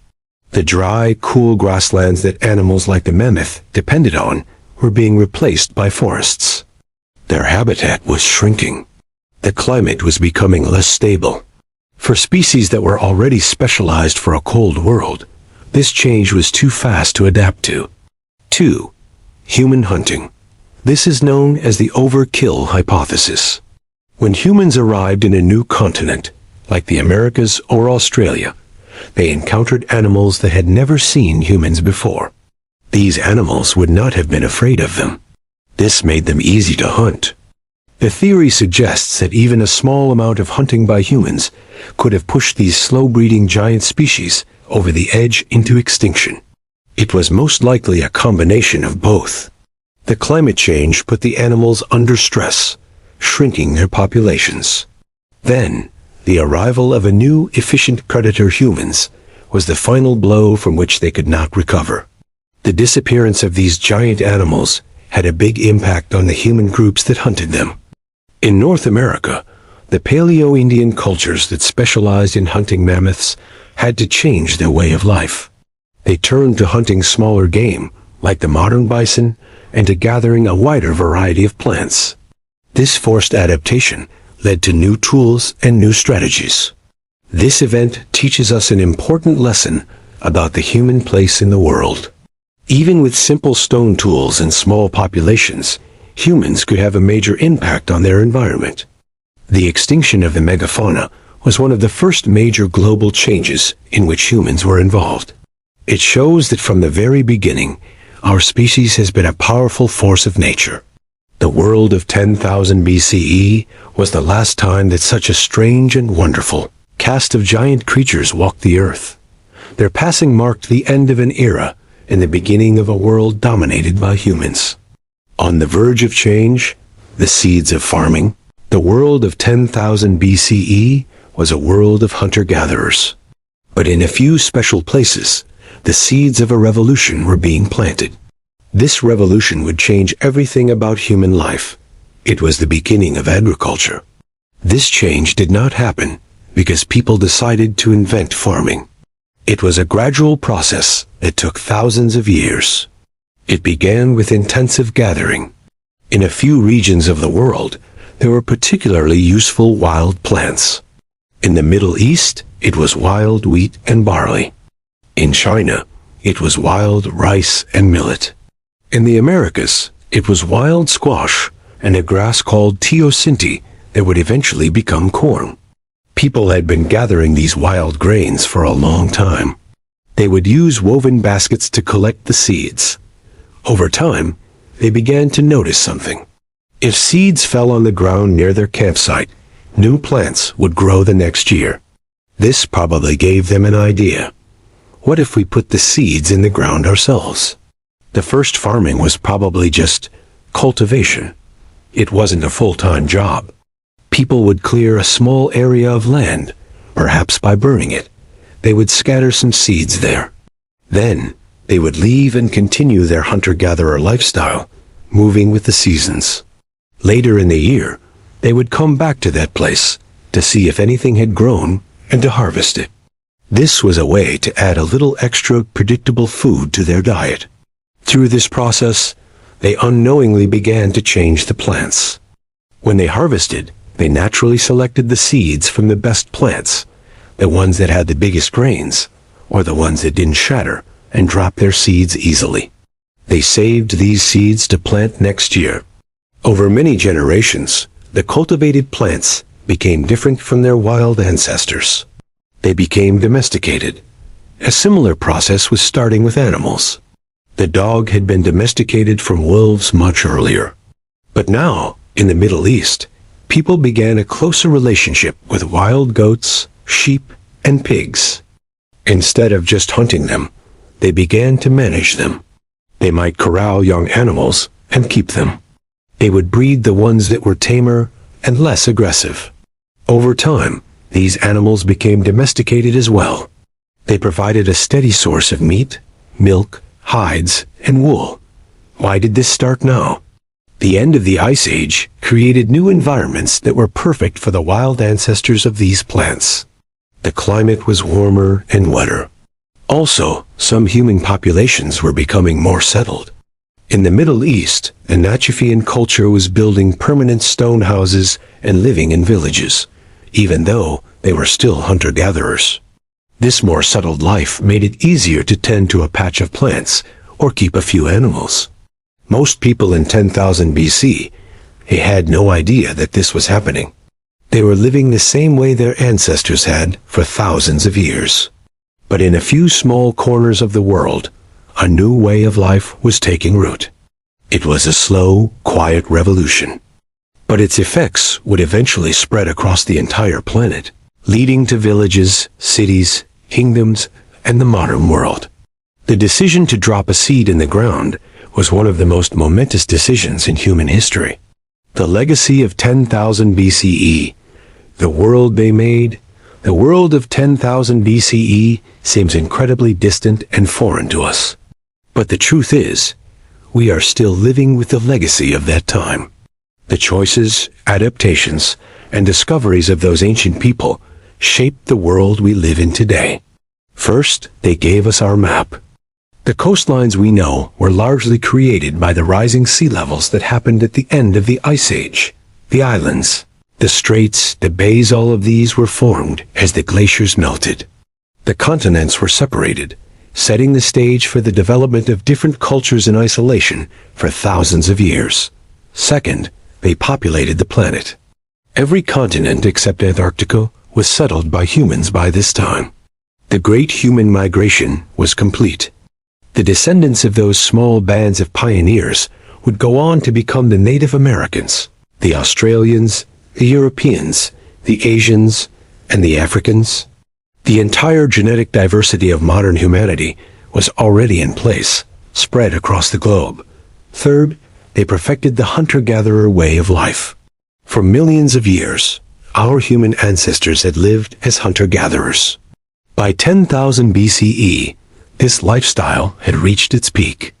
The dry, cool grasslands that animals like the mammoth depended on were being replaced by forests. Their habitat was shrinking. The climate was becoming less stable. For species that were already specialized for a cold world, this change was too fast to adapt to. 2. Human hunting. This is known as the overkill hypothesis. When humans arrived in a new continent, like the Americas or Australia, they encountered animals that had never seen humans before. These animals would not have been afraid of them. This made them easy to hunt. The theory suggests that even a small amount of hunting by humans could have pushed these slow-breeding giant species over the edge into extinction. It was most likely a combination of both. The climate change put the animals under stress, shrinking their populations. Then, the arrival of a new, efficient predator, humans, was the final blow from which they could not recover. The disappearance of these giant animals had a big impact on the human groups that hunted them. In North America, the Paleo-Indian cultures that specialized in hunting mammoths had to change their way of life. They turned to hunting smaller game, like the modern bison, and to gathering a wider variety of plants. This forced adaptation led to new tools and new strategies. This event teaches us an important lesson about the human place in the world. Even with simple stone tools and small populations, humans could have a major impact on their environment. The extinction of the megafauna was one of the first major global changes in which humans were involved. It shows that from the very beginning, our species has been a powerful force of nature. The world of 10,000 BCE was the last time that such a strange and wonderful cast of giant creatures walked the earth. Their passing marked the end of an era and the beginning of a world dominated by humans. On the verge of change, the seeds of farming, the world of 10,000 BCE was a world of hunter-gatherers. But in a few special places, the seeds of a revolution were being planted. This revolution would change everything about human life. It was the beginning of agriculture. This change did not happen because people decided to invent farming. It was a gradual process that took thousands of years. It began with intensive gathering. In a few regions of the world, there were particularly useful wild plants. In the Middle East, it was wild wheat and barley. In China, it was wild rice and millet. In the Americas, it was wild squash and a grass called teosinte that would eventually become corn. People had been gathering these wild grains for a long time. They would use woven baskets to collect the seeds. Over time, they began to notice something. If seeds fell on the ground near their campsite, new plants would grow the next year. This probably gave them an idea. What if we put the seeds in the ground ourselves? The first farming was probably just cultivation. It wasn't a full-time job. People would clear a small area of land, perhaps by burning it. They would scatter some seeds there. Then, they would leave and continue their hunter-gatherer lifestyle, moving with the seasons. Later in the year, they would come back to that place to see if anything had grown and to harvest it. This was a way to add a little extra predictable food to their diet. Through this process, they unknowingly began to change the plants. When they harvested, they naturally selected the seeds from the best plants, the ones that had the biggest grains, or the ones that didn't shatter and drop their seeds easily. They saved these seeds to plant next year. Over many generations, the cultivated plants became different from their wild ancestors. They became domesticated. A similar process was starting with animals. The dog had been domesticated from wolves much earlier. But now, in the Middle East, people began a closer relationship with wild goats, sheep, and pigs. Instead of just hunting them, they began to manage them. They might corral young animals and keep them. They would breed the ones that were tamer and less aggressive. Over time, these animals became domesticated as well. They provided a steady source of meat, milk, hides, and wool. Why did this start now? The end of the Ice Age created new environments that were perfect for the wild ancestors of these plants. The climate was warmer and wetter. Also, some human populations were becoming more settled. In the Middle East, the Nachafian culture was building permanent stone houses and living in villages, even though they were still hunter-gatherers. This more settled life made it easier to tend to a patch of plants or keep a few animals. Most people in 10,000 BC, they had no idea that this was happening. They were living the same way their ancestors had for thousands of years. But in a few small corners of the world, a new way of life was taking root. It was a slow, quiet revolution. But its effects would eventually spread across the entire planet, leading to villages, cities, kingdoms, and the modern world. The decision to drop a seed in the ground was one of the most momentous decisions in human history. The legacy of 10,000 BCE, the world they made, the world of 10,000 BCE seems incredibly distant and foreign to us. But the truth is, we are still living with the legacy of that time. The choices, adaptations, and discoveries of those ancient people shaped the world we live in today. First, they gave us our map. The coastlines we know were largely created by the rising sea levels that happened at the end of the Ice Age. The islands, the straits, the bays, all of these were formed as the glaciers melted. The continents were separated, setting the stage for the development of different cultures in isolation for thousands of years. Second, they populated the planet. Every continent except Antarctica was settled by humans by this time. The great human migration was complete. The descendants of those small bands of pioneers would go on to become the Native Americans, the Australians, the Europeans, the Asians, and the Africans. The entire genetic diversity of modern humanity was already in place, spread across the globe. Third, they perfected the hunter-gatherer way of life. For millions of years, our human ancestors had lived as hunter-gatherers. By 10,000 BCE, this lifestyle had reached its peak.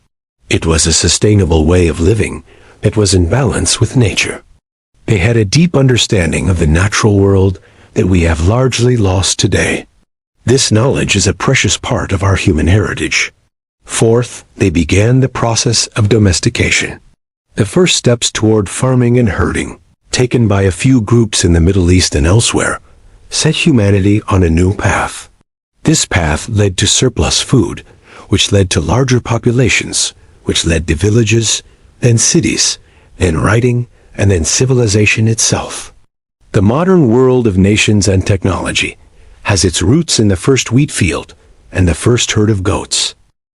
It was a sustainable way of living that was in balance with nature. They had a deep understanding of the natural world that we have largely lost today. This knowledge is a precious part of our human heritage. Fourth, they began the process of domestication. The first steps toward farming and herding, taken by a few groups in the Middle East and elsewhere, set humanity on a new path. This path led to surplus food, which led to larger populations, which led to villages, then cities, then writing, and then civilization itself. The modern world of nations and technology has its roots in the first wheat field and the first herd of goats.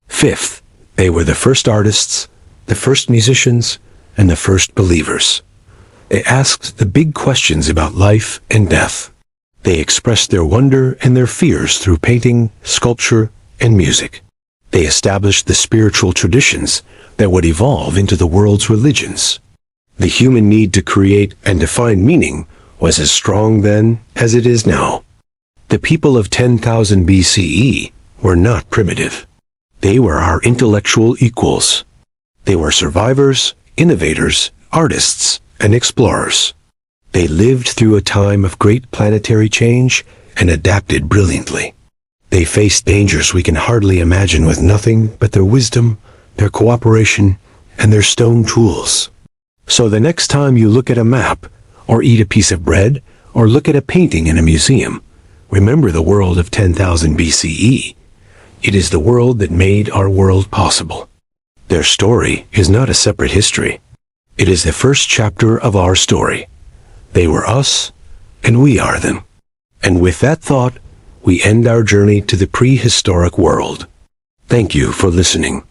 Fifth, they were the first artists, the first musicians, and the first believers. They asked the big questions about life and death. They expressed their wonder and their fears through painting, sculpture, and music. They established the spiritual traditions that would evolve into the world's religions. The human need to create and define meaning was as strong then as it is now. The people of 10,000 BCE were not primitive. They were our intellectual equals. They were survivors, innovators, artists, and explorers. They lived through a time of great planetary change and adapted brilliantly. They faced dangers we can hardly imagine with nothing but their wisdom, their cooperation, and their stone tools. So the next time you look at a map, or eat a piece of bread, or look at a painting in a museum, remember the world of 10,000 BCE. It is the world that made our world possible. Their story is not a separate history. It is the first chapter of our story. They were us, and we are them. And with that thought, we end our journey to the prehistoric world. Thank you for listening.